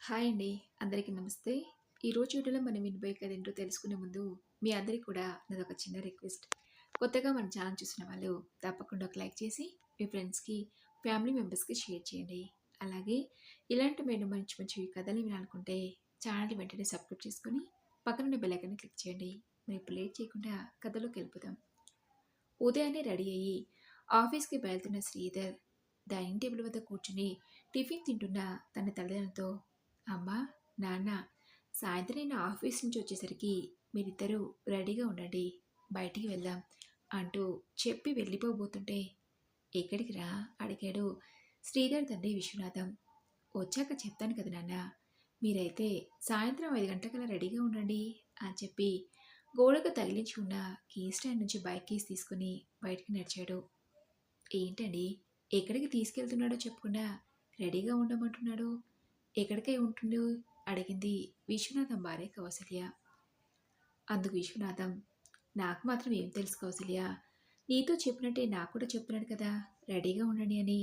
Hi అండి. అందరికీ నమస్తే. ఈరోజు వీడియోలో మనం వినబోయే కథ ఏంటో తెలుసుకునే ముందు మీ అందరికీ కూడా నాదొక చిన్న రిక్వెస్ట్. కొత్తగా మన ఛానల్ చూసిన వాళ్ళు తప్పకుండా ఒక లైక్ చేసి మీ ఫ్రెండ్స్‌కి, ఫ్యామిలీ మెంబర్స్‌కి షేర్ చేయండి. అలాగే ఇలాంటి మీరు మంచి మంచి కథలు వినాలనుకుంటే ఛానల్‌ని వెంటనే సబ్స్క్రైబ్ చేసుకొని పక్కనున్న బెల్ ఐకాన్‌ని క్లిక్ చేయండి. మరి ఇప్పుడు లేట్ చేయకుండా కథలోకి వెళ్ళిపోదాం. ఉదయాన్నే రెడీ అయ్యి ఆఫీస్‌కి బయలుదేరిన శ్రీధర్ డైనింగ్ టేబుల్ వద్ద కూర్చుని టిఫిన్ తింటున్న తన తల్లిదండ్రులతో, అమ్మా, నాన్న, సాయంత్రం నేను ఆఫీస్ నుంచి వచ్చేసరికి మీరిద్దరూ రెడీగా ఉండండి, బయటికి వెళ్దాం అంటూ చెప్పి వెళ్ళిపోబోతుంటే, ఎక్కడికి రా అడిగాడు శ్రీధర్ తండ్రి విశ్వనాథం. వచ్చాక చెప్తాను కదా నాన్న, మీరైతే సాయంత్రం 5 గంటలకల్లా రెడీగా ఉండండి అని చెప్పి గోడకు తగిలించి ఉన్న కీ స్టాండ్ నుంచి బైక్ కీస్ తీసుకుని బయటికి నడిచాడు. ఏంటండి, ఎక్కడికి తీసుకెళ్తున్నాడో చెప్పకుండా రెడీగా ఉండమంటున్నాడు? ఎక్కడికై ఉంటుంది అడిగింది విశ్వనాథం భార్య కౌసల్య. అందుకు విశ్వనాథం, నాకు మాత్రం ఏం తెలుసు కౌసల్య, నీతో చెప్పినట్టే నాకు కూడా చెప్తున్నాడు కదా, రెడీగా ఉండండి అని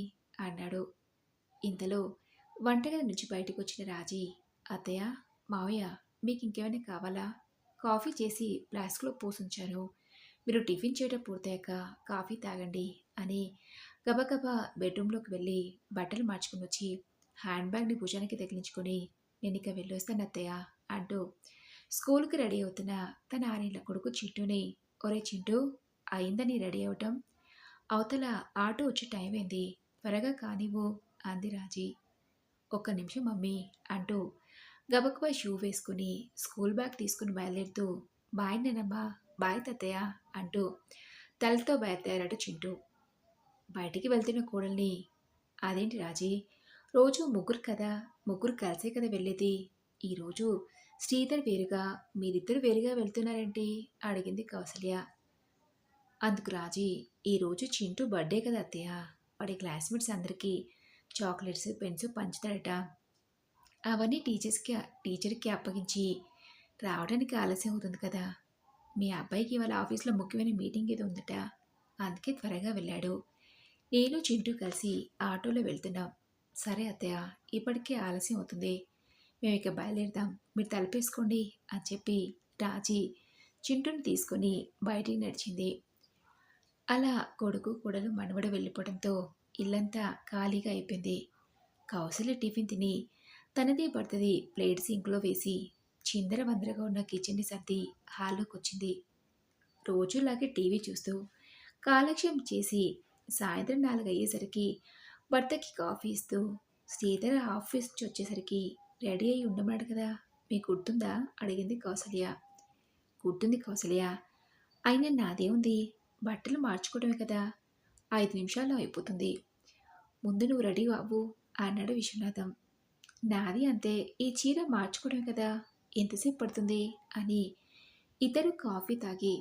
అన్నాడు. ఇంతలో వంటగది నుంచి బయటకు వచ్చిన రాజీ, అత్తయ్య, మావయ్య, మీకు ఇంకేమైనా కావాలా? కాఫీ చేసి ఫ్లాస్క్లో పోసుంచాను, మీరు టిఫిన్ చేయడం పూర్తయ్యాక కాఫీ తాగండి అని గబగబా బెడ్రూమ్లోకి వెళ్ళి బట్టలు మార్చుకుని వచ్చి హ్యాండ్ బ్యాగ్ని భుజానికి తగిలించుకొని, నేను ఇక వెళ్ళొస్తాను అత్తయ్య అంటూ స్కూల్కి రెడీ అవుతున్న తన 6 ఏళ్ల కొడుకు చింటూని, ఒరే చింటూ, అయిందా నీ రెడీ అవటం? అవతల ఆటో వచ్చే టైం అయింది, త్వరగా కానివ్వు అంది రాజీ. ఒక్క నిమిషం మమ్మీ అంటూ గబగబా షూ వేసుకుని స్కూల్ బ్యాగ్ తీసుకుని బయలుదేరుతూ, బాయ్ నేనమ్మా, బాయ్ తాతయ్య అంటూ తలతో బయలుదేరాడు చింటూ. బయటికి వెళ్తున్న కోడల్ని, అదేంటి రాజీ, రోజు ముగ్గురు కదా, ముగ్గురు కలిసే కదా వెళ్ళేది, ఈరోజు శ్రీధర్ వేరుగా మీరిద్దరు వేరుగా వెళ్తున్నారేంటి అడిగింది కౌసల్య. అందుకు రాజీ, ఈరోజు చింటూ బర్త్డే కదా అత్తయ్య, వాడి క్లాస్మేట్స్ అందరికీ చాక్లెట్స్, పెన్స్ పంచుతాడట, అవన్నీ టీచర్కి అప్పగించి రావడానికి ఆలస్యం అవుతుంది కదా, మీ అబ్బాయికి ఇవాళ ఆఫీస్లో ముఖ్యమైన మీటింగ్ ఏదో ఉందట, అందుకే త్వరగా వెళ్ళాడు, నేను చింటూ కలిసి ఆటోలో వెళ్తున్నాం. సరే అత్తయ్య, ఇప్పటికే ఆలస్యం అవుతుంది, మేము ఇక బయలుదేరుదాం, మీరు తలుపేసుకోండి అని చెప్పి రాజీ చింటూని తీసుకొని బయటికి నడిచింది. అలా కొడుకు కోడలు మనవడు వెళ్ళిపోవడంతో ఇల్లంతా ఖాళీగా అయిపోయింది. కౌసల్య టిఫిన్ తిని తనది భర్తది ప్లేట్ సింక్లో వేసి చిందరవందరగా ఉన్న కిచెన్ని సర్ది హాల్లోకి వచ్చింది. రోజులాగే టీవీ చూస్తూ కాలక్షేపం చేసి సాయంత్రం 4 అయ్యేసరికి భర్తకి కాఫీ ఇస్తూ శ్రీధర్ ఆఫీస్ నుంచి వచ్చేసరికి రెడీ అయి ఉండమన్నాడు కదా, మీకు గుర్తుందా అడిగింది కౌసల్య. గుర్తుంది కౌసల్య, అయినా నాదేముంది, బట్టలు మార్చుకోవడమే కదా, 5 నిమిషాల్లో అయిపోతుంది, ముందు నువ్వు రెడీ అవ్వు అన్నాడు విశ్వనాథం. నాది అంతే, ఈ చీర మార్చుకోవడమే కదా, ఎంతసేపు పడుతుంది అని ఇద్దరు కాఫీ తాగి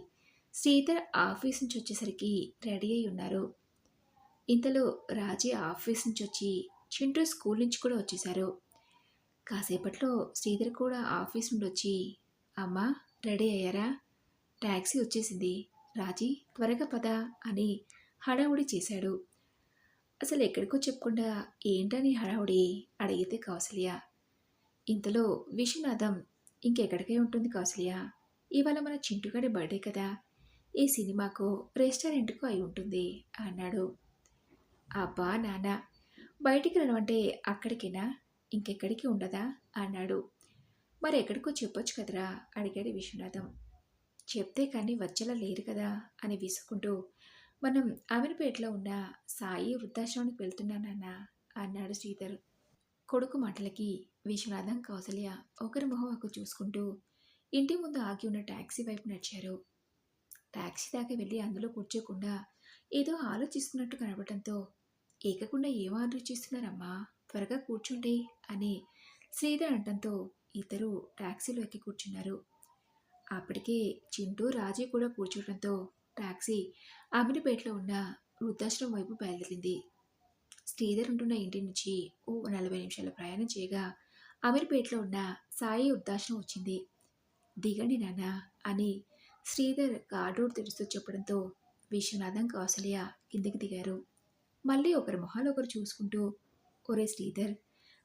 శ్రీధర్ ఆఫీస్ నుంచి వచ్చేసరికి రెడీ అయి ఉన్నారు. ఇంతలో రాజీ ఆఫీస్ నుంచి వచ్చి చింటూ స్కూల్ నుంచి కూడా వచ్చేశారు. కాసేపట్లో శ్రీధర్ కూడా ఆఫీస్ నుండి వచ్చి, అమ్మా, రెడీ అయ్యారా, ట్యాక్సీ వచ్చేసింది, రాజీ త్వరగా పద అని హడావుడి చేశాడు. అసలు ఎక్కడికో చెప్పకుండా ఏంటని హడావుడి అడిగితే కౌసల్య. ఇంతలో విశ్వనాథం, ఇంకెక్కడికే ఉంటుంది కౌసల్య, ఇవాళ మన చింటుగాడి బర్త్డే కదా, ఈ సినిమాకో రెస్టారెంట్కో అయి ఉంటుంది అన్నాడు. అబ్బా నాన్న, బయటికి రావంటే అక్కడికేనా, ఇంకెక్కడికి ఉండదా అన్నాడు. మరి ఎక్కడికో చెప్పొచ్చు కదరా అడిగాడు విశ్వనాథం. చెప్తే కానీ వచ్చేలా లేరు కదా అని విసుక్కుంటూ, మనం అమీర్పేటలో ఉన్న సాయి వృద్ధాశ్రమానికి వెళ్తున్నానన్నా అన్నాడు శ్రీధర్. కొడుకు మాటలకి విశ్వనాథం, కౌసల్య ఒకరి మొహం ఒకరు చూసుకుంటూ ఇంటి ముందు ఆగి ఉన్న ట్యాక్సీ వైపు నడిచారు. ట్యాక్సీ దాకా వెళ్ళి అందులో కూర్చోకుండా ఏదో ఆలోచిస్తున్నట్టు కనబడటంతో, ఏకకుండా ఏం ఆలోచిస్తున్నారమ్మా, త్వరగా కూర్చోండి అని శ్రీధర్ అంటంతో ఇద్దరు ట్యాక్సీలో ఎక్కి కూర్చున్నారు. అప్పటికే చింటూ, రాజీ కూడా కూర్చోవడంతో టాక్సీ అమీర్పేటలో ఉన్న వృద్ధాశ్రమం వైపు బయలుదేరింది. శ్రీధర్ ఉంటున్న ఇంటి నుంచి ఓ 40 నిమిషాల ప్రయాణం చేయగా అమీర్పేటలో ఉన్న సాయి వృద్ధాశ్రమం వచ్చింది. దిగండి నాన్న అని శ్రీధర్ కార్ డోర్ తెరుస్తూ చెప్పడంతో విశ్వనాథం, కౌసల్య కిందికి దిగారు. మళ్ళీ ఒకరి మొహాలు ఒకరు చూసుకుంటూ, ఒరే శ్రీధర్,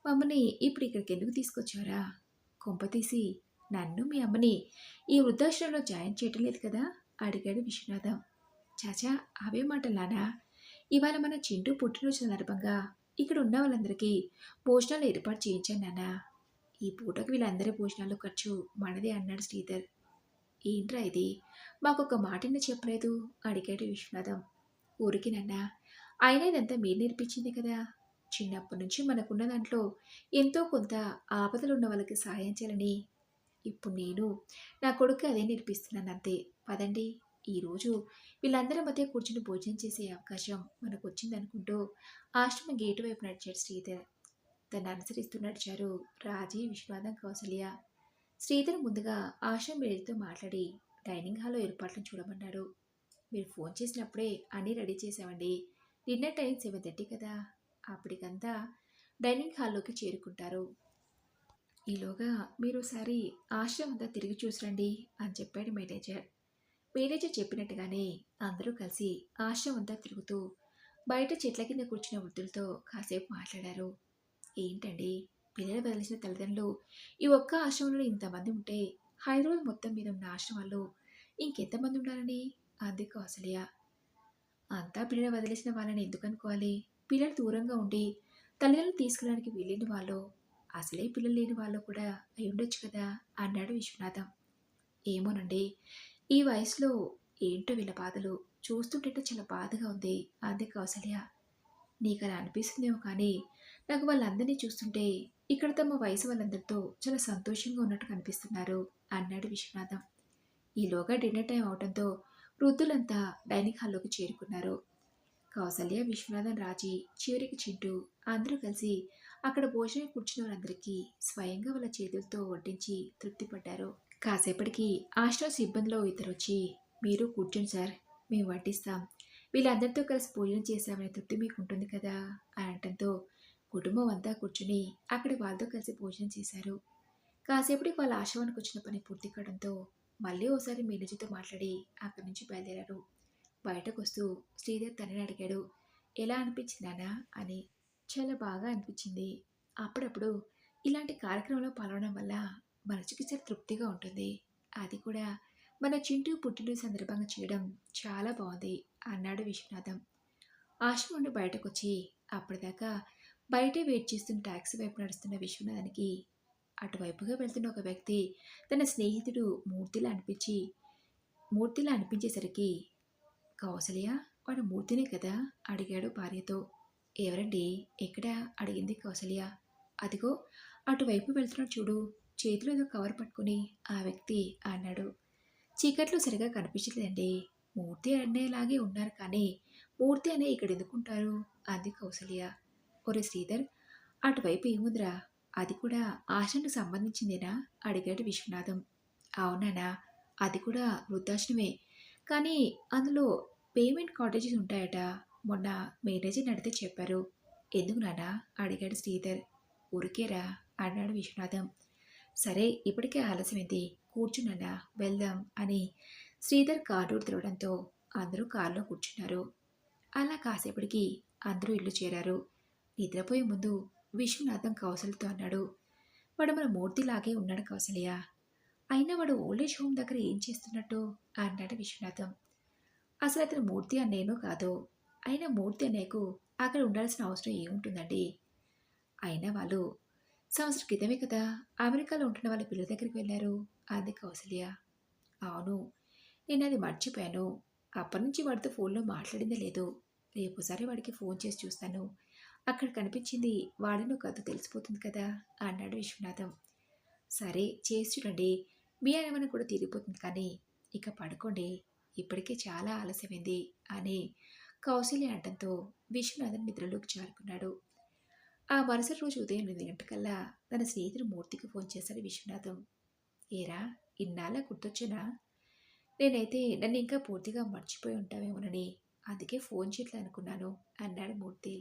మమ్మల్ని ఇప్పుడు ఇక్కడికి ఎందుకు తీసుకొచ్చారా? కొంపతీసి నన్ను మీ అమ్మని ఈ వృద్ధాశ్రమంలో జాయిన్ చేయటం లేదు కదా? అడిగాడు విశ్వనాథం. చాచా, అవే మాటలు నానా. ఇవాళ మన చింటూ పుట్టినరోజు సందర్భంగా ఇక్కడ ఉన్న వాళ్ళందరికీ భోజనాలు ఏర్పాటు చేయించాను నాన్నా. ఈ పూటకు వీళ్ళందరి భోజనాలు ఖర్చు మనదే అన్నాడు శ్రీధర్. ఏంట్రా ఇది? మాకొక మాటని చెప్పలేదు అడిగాడు విశ్వనాథం. ఊరికి నాన్నా, అయినా ఇదంతా మీరు నేర్పించింది కదా. చిన్నప్పటి నుంచి మనకున్న దాంట్లో ఎంతో కొంత ఆపదలున్న వాళ్ళకి సహాయం చేయాలని ఇప్పుడు నేను నా కొడుకు అదే నేర్పిస్తున్నాను అంతే. పదండి, ఈరోజు వీళ్ళందరి మధ్య కూర్చుని భోజనం చేసే అవకాశం మనకు వచ్చిందనుకుంటూ ఆశ్రమం గేటు వైపు నడిచాడు శ్రీధర్. తను అనుసరిస్తూ నడిచారు రాజీ, విశ్వనాథం, కౌసల్య. శ్రీధర్ ముందుగా ఆశ్రమం మేనేజర్తో మాట్లాడి డైనింగ్ హాల్లో ఏర్పాట్లను చూడమన్నాడు. మీరు ఫోన్ చేసినప్పుడే అన్నీ రెడీ చేసామండి. డిన్నర్ టైం 7:30 కదా. అప్పటికంతా డైనింగ్ హాల్లోకి చేరుకుంటారు. ఈలోగా మీరు ఒకసారి ఆశ్రమం అంతా తిరిగి చూసిరండి అని చెప్పాడు మేనేజర్. మేనేజర్ చెప్పినట్టుగానే అందరూ కలిసి ఆశ్రమం అంతా తిరుగుతూ బయట చెట్ల కింద కూర్చున్న వృద్ధులతో కాసేపు మాట్లాడారు. ఏంటండి, పిల్లలు వదిలిసిన తల్లిదండ్రులు ఈ ఒక్క ఆశ్రమంలో ఇంతమంది ఉంటే హైదరాబాద్ మొత్తం మీద ఉన్న ఆశ్రమాల్లో ఇంకెంతమంది ఉండాలని అంది కౌసల్య. అంతా పిల్లలు వదిలేసిన వాళ్ళని ఎందుకు అనుకోవాలి? పిల్లలు దూరంగా ఉండి తల్లిదండ్రులు తీసుకెళ్ళడానికి వీలేని వాళ్ళు, అసలే పిల్లలు లేని వాళ్ళు కూడా అయి ఉండొచ్చు కదా అన్నాడు విశ్వనాథం. ఏమోనండి, ఈ వయసులో ఏంటో వీళ్ళ బాధలు చూస్తుంటే చాలా బాధగా ఉంది అంది కౌసల్య. నీకు అలా అనిపిస్తుందేమో కానీ నాకు వాళ్ళందరినీ చూస్తుంటే ఇక్కడ తమ వయసు వాళ్ళందరితో చాలా సంతోషంగా ఉన్నట్టు కనిపిస్తున్నారు అన్నాడు విశ్వనాథం. ఈలోగా డిన్నర్ టైం అవడంతో వృద్ధులంతా డైనింగ్ హాల్లోకి చేరుకున్నారు. కౌసల్య, విశ్వనాథం, రాజీ, చివరికి చింటూ అందరూ కలిసి అక్కడ భోజనం కూర్చున్న వాళ్ళందరికీ స్వయంగా వాళ్ళ చేతులతో వడ్డించి తృప్తిపడ్డారు. కాసేపటికి ఆశ్రమ సిబ్బందిలో ఇద్దరు వచ్చి, మీరు కూర్చోండి సార్, మేము వడ్డిస్తాం, వీళ్ళందరితో కలిసి భోజనం చేశామనే తృప్తి మీకు ఉంటుంది కదా అని అనటంతో కుటుంబం అంతా కూర్చుని అక్కడ వాళ్ళతో కలిసి భోజనం చేశారు. కాసేపటికి వాళ్ళ ఆశ్రమానికి వచ్చిన పని పూర్తి కావడంతో మళ్ళీ ఓసారి మేనేజర్తో మాట్లాడి అక్కడి నుంచి బయలుదేరారు. బయటకు వస్తూ శ్రీధర్ తనని అడిగాడు, ఎలా అనిపించింది నాన్న అని. చాలా బాగా అనిపించింది. అప్పుడప్పుడు ఇలాంటి కార్యక్రమంలో పాల్గొనడం వల్ల మనసుకి చాలా తృప్తిగా ఉంటుంది. అది కూడా మన చింటూ పుట్టినరోజు సందర్భంగా చేయడం చాలా బాగుంది అన్నాడు విశ్వనాథం. ఆశ్రమం నుండి బయటకు వచ్చి అప్పటిదాకా బయటే వెయిట్ చేస్తున్న ట్యాక్సీ వైపు నడుస్తున్న విశ్వనాథానికి అటువైపుగా వెళ్తున్న ఒక వ్యక్తి తన స్నేహితుడు మూర్తిలా అనిపించేసరికి, కౌసల్య, వాడు మూర్తినే కదా అడిగాడు భార్యతో. ఎవరండి, ఎక్కడా అడిగింది కౌసల్య. అదిగో అటువైపు వెళ్తున్నాడు చూడు, చేతిలో ఏదో కవర్ పట్టుకుని ఆ వ్యక్తి అన్నాడు. చీకట్లో సరిగా కనిపించలేదండి. మూర్తి అన్నయ్యలాగే ఉన్నారు కానీ మూర్తి అనే ఇక్కడ ఎందుకుంటారు అంది కౌసల్య. ఒరే శ్రీధర్, అటువైపు ఏముందిరా, అది కూడా ఆశ్రమానికి సంబంధించిందేనా అడిగాడు విశ్వనాథం. అవునానా, అది కూడా వృద్ధాశ్రమే, కానీ అందులో పేమెంట్ కాటేజెస్ ఉంటాయట. మొన్న మేనేజర్ అడిగితే చెప్పారు. ఎందుకు నానా అడిగాడు శ్రీధర్. ఊరికేరా అన్నాడు విశ్వనాథం. సరే, ఇప్పటికే ఆలస్యమైంది, కూర్చున్నానా, వెళ్దాం అని శ్రీధర్ కారు తిరగడంతో అందరూ కారులో కూర్చున్నారు. అలా కాసేపటికి అందరూ ఇల్లు చేరారు. నిద్రపోయే ముందు విశ్వనాథం కౌసల్యతో అన్నాడు, వాడు మన మూర్తిలాగే ఉన్నాడు కౌసల్య, అయినా వాడు ఓల్డేజ్ హోమ్ దగ్గర ఏం చేస్తున్నట్టు అన్నాడు విశ్వనాథం. అసలు అతను మూర్తి అన్నేనో కాదు, అయినా మూర్తి అన్నయ్యకు అక్కడ ఉండాల్సిన అవసరం ఏముంటుందండి. అయినా వాళ్ళు సంవత్సరం క్రితమే కదా అమెరికాలో ఉంటున్న వాళ్ళ పిల్లల దగ్గరికి వెళ్ళారు అంది కౌసల్య. అవును, నేను అది మర్చిపోయాను. అప్పటి నుంచి వాడితో ఫోన్లో మాట్లాడిందే లేదు. రేపోసారి వాడికి ఫోన్ చేసి చూస్తాను. అక్కడ కనిపించింది వాడినో కాదు తెలిసిపోతుంది కదా అన్నాడు విశ్వనాథం. సరే, చేసి చూడండి, మీ అనుమానం కూడా తీరిపోతుంది. కానీ ఇక పడుకోండి, ఇప్పటికే చాలా ఆలస్యమైంది అని కౌశల్య అనటంతో విశ్వనాథన్ నిద్రలోకి జారుకున్నాడు. ఆ మరుసటి రోజు ఉదయం 8 గంటకల్లా తన స్నేహితుడు మూర్తికి ఫోన్ చేశాడు విశ్వనాథం. ఏరా, ఇన్నాళ్ళ గుర్తొచ్చానా? నేనైతే నన్ను ఇంకా పూర్తిగా మర్చిపోయి ఉంటావేమోనని అందుకే ఫోన్ చేయట్లే అనుకున్నాను అన్నాడు మూర్తి.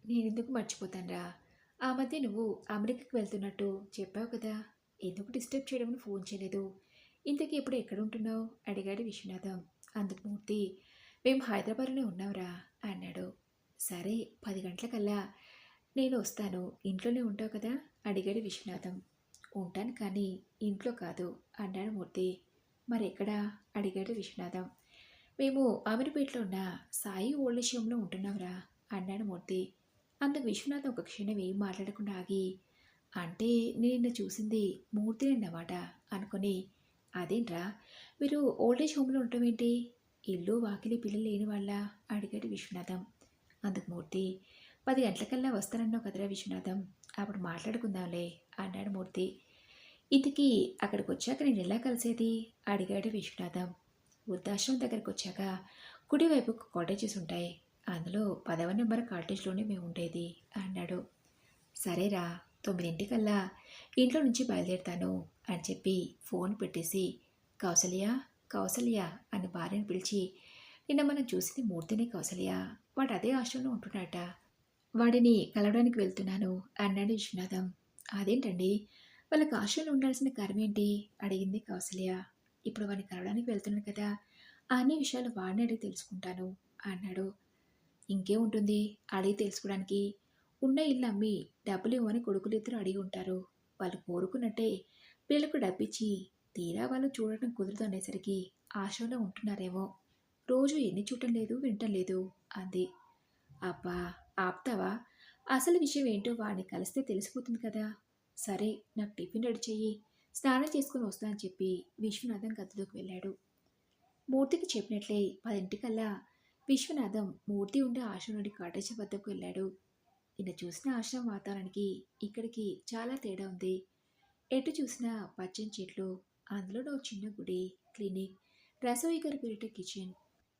నేనెందుకు మర్చిపోతానురా, ఆ మధ్య నువ్వు అమెరికాకి వెళ్తున్నట్టు చెప్పావు కదా, ఎందుకు డిస్టర్బ్ చేయడమని ఫోన్ చేయలేదు. ఇంతకీ ఎప్పుడు ఎక్కడ ఉంటున్నావు అడిగాడు విశ్వనాథం. అందుకు మూర్తి, మేము హైదరాబాద్లోనే ఉన్నావురా అన్నాడు. సరే, 10 గంటలకల్లా నేను వస్తాను. ఇంట్లోనే ఉంటావు కదా? అడిగాడు విశ్వనాథం. ఉంటాను కానీ ఇంట్లో కాదు అన్నాడు మూర్తి. మరెక్కడా? అడిగాడు విశ్వనాథం. మేము అమీర్పేటలో ఉన్న సాయి ఓల్డ్ ఏజ్ హోమ్‌లో ఉంటున్నాంరా అన్నాడు మూర్తి. అందుకు విశ్వనాథం ఒక క్షణం ఏం మాట్లాడకుండా ఆగి, అంటే నేను నిన్న చూసింది మూర్తినన్నమాట అనుకుని, అదేంట్రా మీరు ఓల్డ్ ఏజ్ హోమ్‌లో ఉండటమేంటి? ఇల్లు, వాకిలి, పిల్లలు లేని వాళ్ళా? అడిగాడు విశ్వనాథం. అందుకు మూర్తి, 10 గంటలకల్లా వస్తానన్నావు కదరా విశ్వనాథం, అప్పుడు మాట్లాడుకుందాంలే అన్నాడు మూర్తి. ఇంతకీ అక్కడికొచ్చాక నేనెలా కలిసేది? అడిగాడు విశ్వనాథం. వృద్ధాశ్రమం దగ్గరకొచ్చాక కుడివైపు కాటేజెస్ ఉంటాయి. అందులో 10వ నెంబర్ కాటేజ్‌లోనే మేముండేది అన్నాడు. సరేరా, 9:00కల్లా ఇంట్లో నుంచి బయలుదేరుతాను అని చెప్పి ఫోన్ పెట్టేసి, కౌసల్య, కౌసల్య అని భార్యను పిలిచి, నిన్న మనం చూసింది మూర్తినే కౌసల్య. వాడు అదే హాస్టల్‌లో ఉంటున్నాడట. వాడిని కలవడానికి వెళ్తున్నాను అన్నాడు విశ్వనాథం. అదేంటండి, వాళ్ళకి హాస్టల్లో ఉండాల్సిన కర్మేంటి? అడిగింది కౌసల్య. ఇప్పుడు వాడిని కలవడానికి వెళ్తున్నాను కదా, ఆ అన్ని విషయాలు వాడిని అడిగి తెలుసుకుంటాను అన్నాడు. ఇంకేముంటుంది అడిగి తెలుసుకోవడానికి? ఉన్న ఇల్లు అమ్మి డబ్బులు ఇవ్వమని కొడుకులిద్దరూ అడిగి ఉంటారు. వాళ్ళు కోరుకున్నట్టే పిల్లలకు డబ్బిచ్చి తీరా వాళ్ళు చూడటం కుదరదు అనేసరికి ఆశలో ఉంటున్నారేమో. రోజు ఎన్ని చూడటం లేదు వినటం లేదు అంది. అబ్బా, ఆపుతావా? అసలు విషయం ఏంటో వాడిని కలిస్తే తెలిసిపోతుంది కదా. సరే, నాకు టిఫిన్ రెడీ చెయ్యి, స్నానం చేసుకుని వస్తా అని చెప్పి విశ్వనాథం గదిలోకి వెళ్ళాడు. మూర్తికి చెప్పినట్లే 10:00కల్లా విశ్వనాథం మూర్తి ఉండే ఆశ్రమంలోని కాటేజీ వద్దకు వెళ్ళాడు. నిన్న చూసిన ఆశ్రమం వాతావరణానికి ఇక్కడికి చాలా తేడా ఉంది. ఎటు చూసినా పచ్చని చెట్లు, అందులోనూ ఓ చిన్న గుడి, క్లినిక్, రసోయి గారి పేరిట కిచెన్,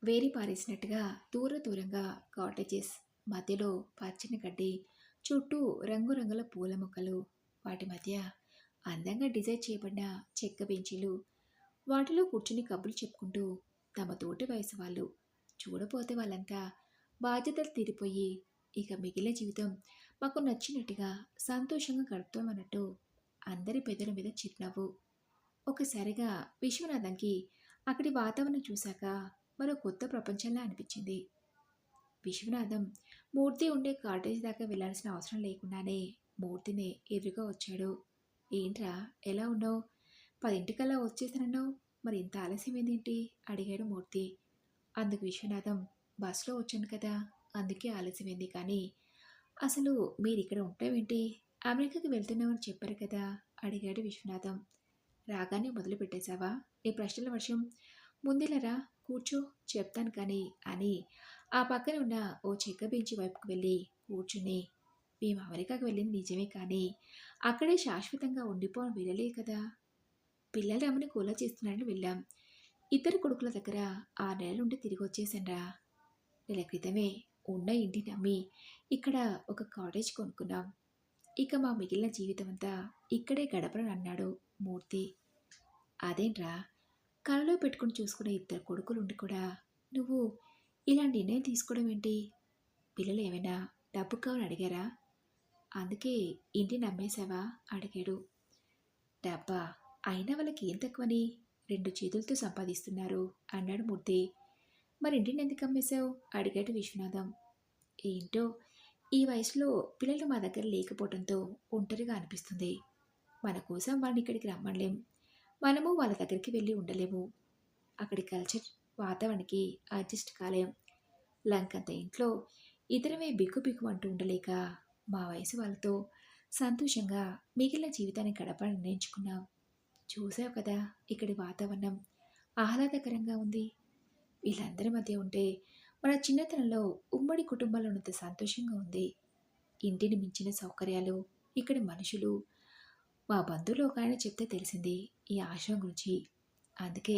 వేరి పారేసినట్టుగా దూర దూరంగా కాటేజెస్, మధ్యలో పచ్చని గడ్డి, చుట్టూ రంగురంగుల పూల మొక్కలు, వాటి మధ్య అందంగా డిజైన్ చేయబడిన చెక్క బెంచీలు, వాటిలో కూర్చుని కబుర్లు చెప్పుకుంటూ తమ తోటి వయసు వాళ్ళు, చూడపోతే వాళ్ళంతా బాధ్యతలు తీరిపోయి ఇక మిగిలిన జీవితం మాకు నచ్చినట్టుగా సంతోషంగా గడుపుతామన్నట్టు అందరి పెదల మీద చిరునవ్వు. ఒకసారిగా విశ్వనాథంకి అక్కడి వాతావరణం చూశాక మరో కొత్త ప్రపంచంలా అనిపించింది. విశ్వనాథం మూర్తి ఉండే కాటేజ్ దాకా వెళ్ళాల్సిన అవసరం లేకుండానే మూర్తిని ఎదురుగా వచ్చాడు. ఏంట్రా, ఎలా ఉన్నావు? 10:00కల్లా వచ్చేసానన్నావు, మరి ఇంత ఆలస్యమైందేంటి? అడిగాడు మూర్తి. అందుకు విశ్వనాథం, బస్సులో వచ్చాను కదా, అందుకే ఆలస్యమైంది. కానీ అసలు మీరిక్కడ ఉంటావేంటి? అమెరికాకి వెళ్తున్నామని చెప్పారు కదా అడిగాడు విశ్వనాథం. రాగానే మొదలు పెట్టేశావా నీ ప్రశ్నల వర్షం? ముందెలరా, కూర్చో, చెప్తాను కానీ అని ఆ పక్కన ఉన్న ఓ చెక్క బెంచి వైపుకు వెళ్ళి కూర్చుని, మేము అమెరికాకి వెళ్ళింది నిజమే కానీ అక్కడే శాశ్వతంగా ఉండిపోవడం వెళ్ళలే కదా. పిల్లలు అమ్మని కూల చేస్తున్నారని వెళ్ళాం. ఇద్దరు కొడుకుల దగ్గర 6 నెలలుండి తిరిగి వచ్చేసాన్రా. నెల క్రితమే ఉన్న ఇంటిని అమ్మి ఇక్కడ ఒక కాటేజ్ కొనుక్కున్నాం. ఇక మా మిగిలిన జీవితం అంతా ఇక్కడే గడపనని అన్నాడు మూర్తి. అదేంట్రా, కలలో పెట్టుకుని చూసుకునే ఇద్దరు కొడుకులుండి కూడా నువ్వు ఇలాంటి నిర్ణయం తీసుకోవడం ఏంటి? పిల్లలు ఏమైనా డబ్బు కావాలని అడిగారా? అందుకే ఇంటిని అమ్మేశావా అడిగాడు. డబ్బా, అయినా వాళ్ళకి ఏం తక్కువని 2 చేతులతో సంపాదిస్తున్నారు అన్నాడు మూర్తి. మరి ఇంటిని ఎందుకు అమ్మేశావు అడిగాడు విశ్వనాథం. ఏంటో, ఈ వయసులో పిల్లలు మా దగ్గర లేకపోవడంతో ఒంటరిగా అనిపిస్తుంది. మన కోసం వాళ్ళని ఇక్కడికి రమ్మనలేం, మనము వాళ్ళ దగ్గరికి వెళ్ళి ఉండలేము. అక్కడి కల్చర్, వాతావరణానికి అడ్జస్ట్ కాలేం. లంకంత ఇంట్లో ఇద్దరమే బిక్కు బిక్కు అంటూ ఉండలేక మా వయసు వాళ్ళతో సంతోషంగా మిగిలిన జీవితాన్ని గడపాలని నిర్ణయించుకున్నాం. చూసావు కదా, ఇక్కడి వాతావరణం ఆహ్లాదకరంగా ఉంది. వీళ్ళందరి మధ్య ఉంటే మన చిన్నతనంలో ఉమ్మడి కుటుంబాల్లో ఉన్నంత సంతోషంగా ఉంది. ఇంటిని మించిన సౌకర్యాలు, ఇక్కడి మనుషులు. మా బంధువులు ఒక ఆయన చెప్తే తెలిసింది ఈ ఆశ్రమం గురించి. అందుకే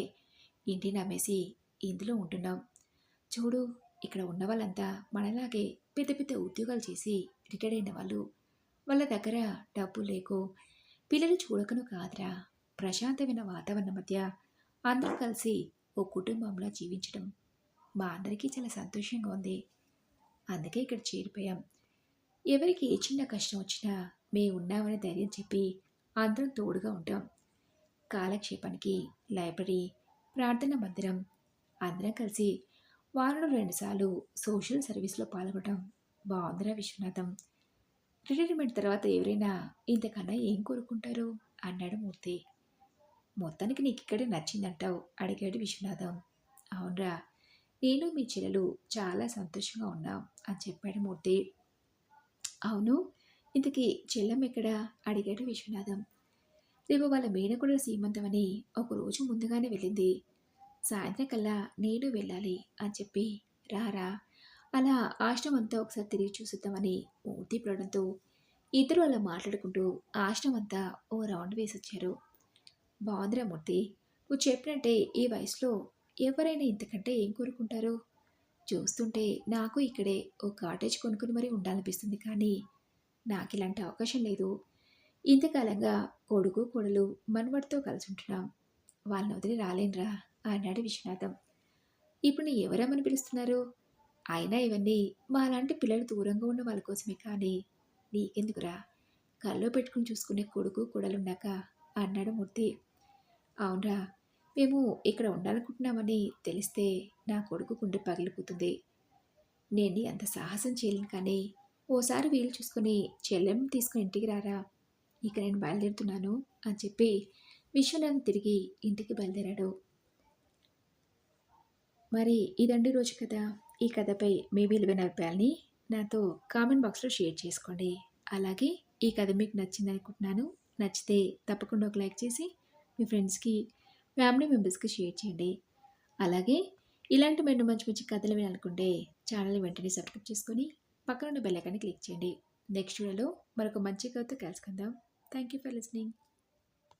ఇంటిని అమ్మేసి ఇందులో ఉంటున్నాం. చూడు, ఇక్కడ ఉన్న వాళ్ళంతా మనలాగే పెద్ద పెద్ద ఉద్యోగాలు చేసి రిటైర్ అయిన వాళ్ళు. వాళ్ళ దగ్గర డబ్బు లేకో పిల్లలు చూడకను కాదురా, ప్రశాంతమైన వాతావరణం మధ్య అందరూ కలిసి ఓ కుటుంబంలా జీవించడం మా అందరికీ చాలా సంతోషంగా ఉంది. అందుకే ఇక్కడ చేరిపోయాం. ఎవరికి ఏ చిన్న కష్టం వచ్చినా మేము ఉన్నామని ధైర్యం చెప్పి అందరం తోడుగా ఉంటాం. కాలక్షేపానికి లైబ్రరీ, ప్రార్థన మందిరం, అందరం కలిసి వారంలో 2 సార్లు సోషల్ సర్వీస్లో పాల్గొనడం బాగుందిరా విశ్వనాథం. రిటైర్మెంట్ తర్వాత ఎవరైనా ఇంతకన్నా ఏం కోరుకుంటారు అన్నాడు మూర్తి. మొత్తానికి నీకిక్కడే నచ్చిందంటావు అడిగాడు విశ్వనాథం. అవునరా, నేను మీ చెల్లెలు చాలా సంతోషంగా ఉన్నాం అని చెప్పాడు మూర్తి. అవును, ఇంతకీ చెల్లెమ్మెక్కడా అడిగాడు విశ్వనాథం. రేపు వాళ్ళ మేనకోడలు సీమంతమని ఒకరోజు ముందుగానే వెళ్ళింది. సాయంత్రం కల్లా నేను వెళ్ళాలి అని చెప్పి రారా, అలా ఆశ్రమంతా ఒకసారి తిరిగి చూసిద్దామని మూర్తి పిలవడంతో ఇద్దరు అలా మాట్లాడుకుంటూ ఆశ్రమంతా ఓ రౌండ్ వేసొచ్చారు. బాగుందిరా మూర్తి, నువ్వు చెప్పినట్టే ఈ వయసులో ఎవరైనా ఇంతకంటే ఏం కోరుకుంటారు? చూస్తుంటే నాకు ఇక్కడే ఓ కాటేజ్ కొనుక్కుని మరీ ఉండాలనిపిస్తుంది, కానీ నాకు ఇలాంటి అవకాశం లేదు. ఇంతకాలంగా కొడుకు కోడలు మనవడితో కలిసి ఉంటున్నాం, వాళ్ళని వదిలి రాలేనురా అన్నాడు విశ్వనాథం. ఇప్పుడు నీ ఎవరమ్మని పిలుస్తున్నారు? అయినా ఇవన్నీ మాలాంటి పిల్లలు దూరంగా ఉన్న వాళ్ళ కోసమే, కానీ నీకెందుకురా, కల్లో పెట్టుకుని చూసుకునే కొడుకు కోడలున్నాక అన్నాడు మూర్తి. అవునరా, మేము ఇక్కడ ఉండాలనుకుంటున్నామని తెలిస్తే నా కొడుకు గుండె పగిలిపోతుంది. నేను అంత సాహసం చేయలేను, కానీ ఓసారి వీలు చూసుకుని చెల్లెం తీసుకుని ఇంటికి రారా, ఇక నేను బయలుదేరుతున్నాను అని చెప్పి విశ్వనాథం తిరిగి ఇంటికి బయలుదేరాడు. మరి ఇదండి రోజు కథ. ఈ కథపై మీ విలువైన అభిప్రాయాల్ని నాతో కామెంట్ బాక్స్లో షేర్ చేసుకోండి. అలాగే ఈ కథ మీకు నచ్చింది అనుకుంటున్నాను. నచ్చితే తప్పకుండా ఒక లైక్ చేసి మీ ఫ్రెండ్స్కి, ఫ్యామిలీ మెంబర్స్కి షేర్ చేయండి. అలాగే ఇలాంటి మరిన్ని మంచి మంచి కథలు వినాలనుకుంటే ఛానల్ని వెంటనే సబ్స్క్రైబ్ చేసుకొని పక్కన ఉన్న బెల్ ఐకాన్ని క్లిక్ చేయండి. నెక్స్ట్ వీడియోలో మరొక మంచి కథతో కలుసుకుందాం. Thank you for listening.